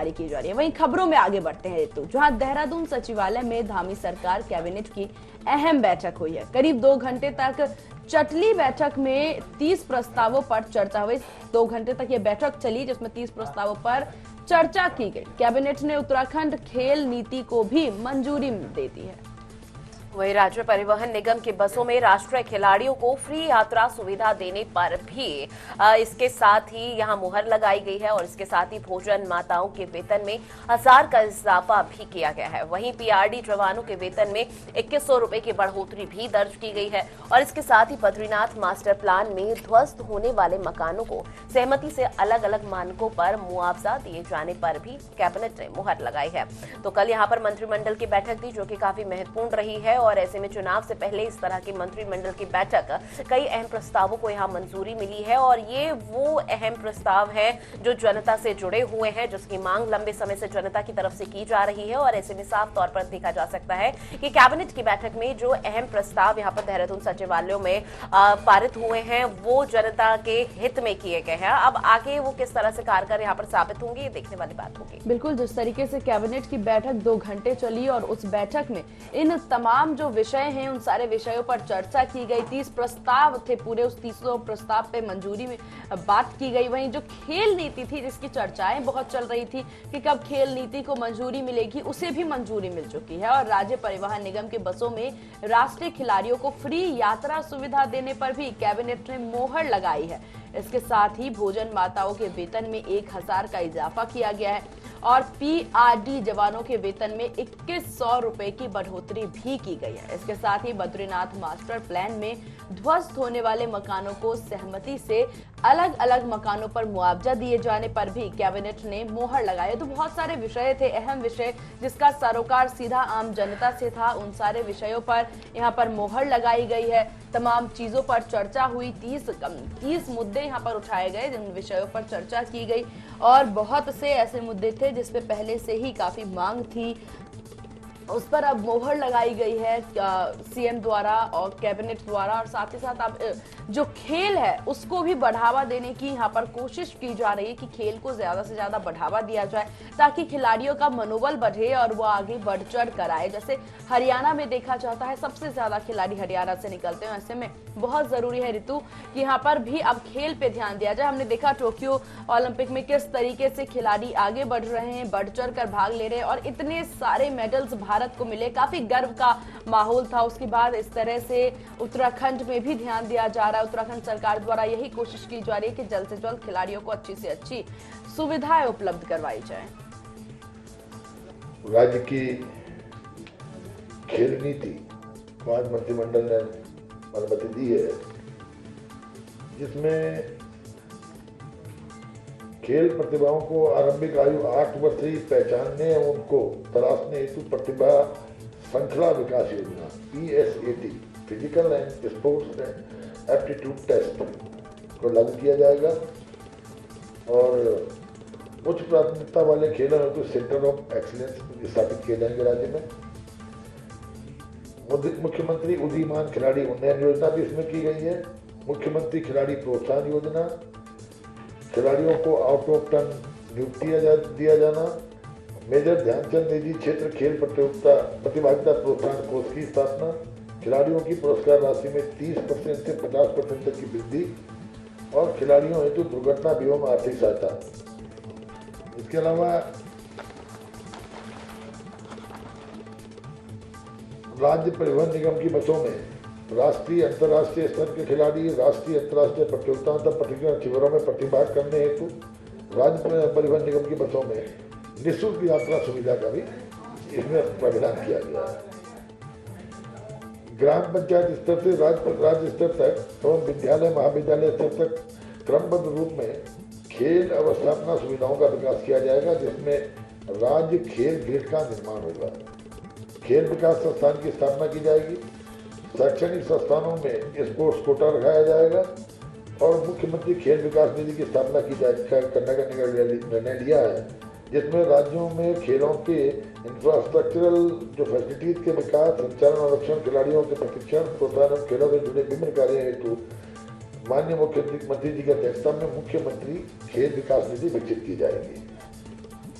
जारी की जा रही है। वहीं खबरों में आगे बढ़ते हैं तो जहां देहरादून सचिवालय में धामी सरकार कैबिनेट की अहम बैठक हुई है। करीब 2 घंटे तक चटली बैठक में 30 प्रस्तावों पर चर्चा हुई। 2 घंटे तक ये बैठक चली जिसमें 30 प्रस्तावों पर चर्चा की गई। कैबिनेट ने उत्तराखंड खेल नीति को भी मंजूरी दे दी है। वहीं राज्य परिवहन निगम की बसों में राष्ट्रीय खिलाड़ियों को फ्री यात्रा सुविधा देने पर भी इसके साथ ही यहां मुहर लगाई गई है और इसके साथ ही भोजन माताओं के वेतन में 1000 का इजाफा भी किया गया है। वहीं पीआरडी जवानों के वेतन में 2100 रुपए की बढ़ोतरी भी दर्ज की गई है और इसके साथ ही बद्रीनाथ मास्टर प्लान में ध्वस्त होने वाले मकानों को सहमति से अलग अलग मानकों पर मुआवजा दिए जाने पर भी कैबिनेट ने मुहर लगाई है। तो कल यहाँ पर मंत्रिमंडल की बैठक थी जो कि काफी महत्वपूर्ण रही है और ऐसे में चुनाव से पहले इस तरह की मंत्रिमंडल की बैठक कई अहम प्रस्तावों को यहां मंजूरी मिली है और ये वो अहम प्रस्ताव है जो जनता से जुड़े हुए हैं, जिसकी मांग लंबे समय से जनता की तरफ से की जा रही है और ऐसे में साफ तौर पर देखा जा सकता है कि कैबिनेट की बैठक में जो अहम प्रस्ताव यहां पर देहरादून सचिवालयों में पारित हुए हैं वो जनता के हित में किए गए हैं। अब आगे वो किस तरह से कारगर यहां पर साबित होंगे ये देखने वाली बात होगी। बिल्कुल, जिस तरीके से कैबिनेट की बैठक 2 घंटे चली और उस बैठक में इन तमाम जो विषय हैं उन सारे विषयों पर चर्चा की गई। 30 प्रस्ताव थे, पूरे उस 30 प्रस्ताव पे मंजूरी में बात की गई। वहीं जो खेल नीति थी जिसकी चर्चाएं बहुत चल रही थी कि कब खेल नीति को मंजूरी मिलेगी, उसे भी मंजूरी मिल चुकी है और राज्य परिवहन निगम की बसों में राष्ट्रीय खिलाड़ियों को फ्री यात्रा सुविधा देने पर भी कैबिनेट ने मोहर लगाई है। इसके साथ ही भोजन माताओं के वेतन में 1000 का इजाफा किया गया है और पीआरडी जवानों के वेतन में 2100 रुपए की बढ़ोतरी भी की गई है। इसके साथ ही बद्रीनाथ मास्टर प्लान में ध्वस्त होने वाले मकानों को सहमति से अलग अलग मकानों पर मुआवजा दिए जाने पर भी कैबिनेट ने मोहर लगाई। तो बहुत सारे विषय थे, अहम विषय जिसका सरोकार सीधा आम जनता से था, उन सारे विषयों पर यहाँ पर मोहर लगाई गई है। तमाम चीजों पर चर्चा हुई, 30 मुद्दे यहाँ पर उठाए गए जिन विषयों पर चर्चा की गई और बहुत से ऐसे मुद्दे थे जिसपे पहले से ही काफी मांग थी, उस पर अब मोहर लगाई गई है सीएम द्वारा और कैबिनेट द्वारा। और साथ ही साथ अब जो खेल है उसको भी बढ़ावा देने की यहाँ पर कोशिश की जा रही है कि खेल को ज्यादा से ज्यादा बढ़ावा दिया जाए ताकि खिलाड़ियों का मनोबल बढ़े और वो आगे बढ़ चढ़ कर आए। जैसे हरियाणा में देखा जाता है सबसे ज्यादा खिलाड़ी हरियाणा से निकलते हैं, ऐसे में बहुत जरूरी है ऋतु कि यहाँ पर भी अब खेल पे ध्यान दिया जाए। हमने देखा टोक्यो ओलंपिक में किस तरीके से खिलाड़ी आगे बढ़ रहे हैं, बढ़ चढ़ कर भाग ले रहे हैं और इतने सारे मेडल्स भारत को मिले, काफी गर्व का माहौल था। उसके बाद इस तरह से उत्तराखंड में भी ध्यान दिया जा रहा है। उत्तराखंड सरकार द्वारा यही कोशिश की जा रही है कि जल्द से जल्द खिलाड़ियों को अच्छी से अच्छी सुविधाएं उपलब्ध करवाई जाए। राज्य की खेल नीति को आज मंत्रिमंडल ने अनुमति दी है, जिसमें खेल प्रतिभाओं को आरंभिक आयु 8 वर्ष से पहचानने और उनको तलाशने हेतु प्रतिभा श्रृंखला विकास योजना PSAT physical and sports aptitude test को लागू किया जाएगा और उच्च प्राथमिकता वाले खेलों हेतु सेंटर ऑफ एक्सीलेंस स्थापित किए जाएंगे। राज्य में मुख्यमंत्री उदीयमान खिलाड़ी उन्नयन योजना भी इसमें की गई है। मुख्यमंत्री खिलाड़ी प्रोत्साहन योजना, खिलाड़ियों को आउट ऑफ टर्न नियुक्ति दिया जाना, मेजर ध्यानचंद निजी क्षेत्र खेल प्रतिभागिता प्रोत्साहन कोष की स्थापना, खिलाड़ियों की पुरस्कार राशि में 30% से 50% तक की वृद्धि और खिलाड़ियों हेतु दुर्घटना बीमा में आर्थिक सहायता। इसके अलावा राज्य परिवहन निगम की बसों में राष्ट्रीय अंतर्राष्ट्रीय स्तर के खिलाड़ी राष्ट्रीय अंतर्राष्ट्रीय प्रतियोगिताओं तथा प्रशिक्षण शिविरों में प्रतिभाग करने हेतु राज्य परिवहन निगम की बसों में निःशुल्क यात्रा सुविधा का भी इसमें प्रावधान किया गया है। ग्राम पंचायत स्तर से राज्य स्तर तक एवं विद्यालय महाविद्यालय स्तर तक क्रमबद्ध रूप में खेल अवस्थापना सुविधाओं का विकास किया जाएगा, जिसमें राज्य खेल ग्रिड का निर्माण होगा। खेल विकास संस्थान की स्थापना की जाएगी। शैक्षणिक संस्थानों में स्पोर्ट्स कोटा रखाया जाएगा और मुख्यमंत्री खेल विकास निधि की स्थापना करने का निर्णय लिया है, जिसमें राज्यों में खेलों के इंफ्रास्ट्रक्चरल जो फैसिलिटीज के विकास, संचालन और रक्षण, खिलाड़ियों के प्रशिक्षण, प्रोत्साहन, खेलों से जुड़े विभिन्न कार्य हेतु माननीय मुख्यमंत्री जी की अध्यक्षता में मुख्यमंत्री खेल विकास निधि विकसित की जाएगी।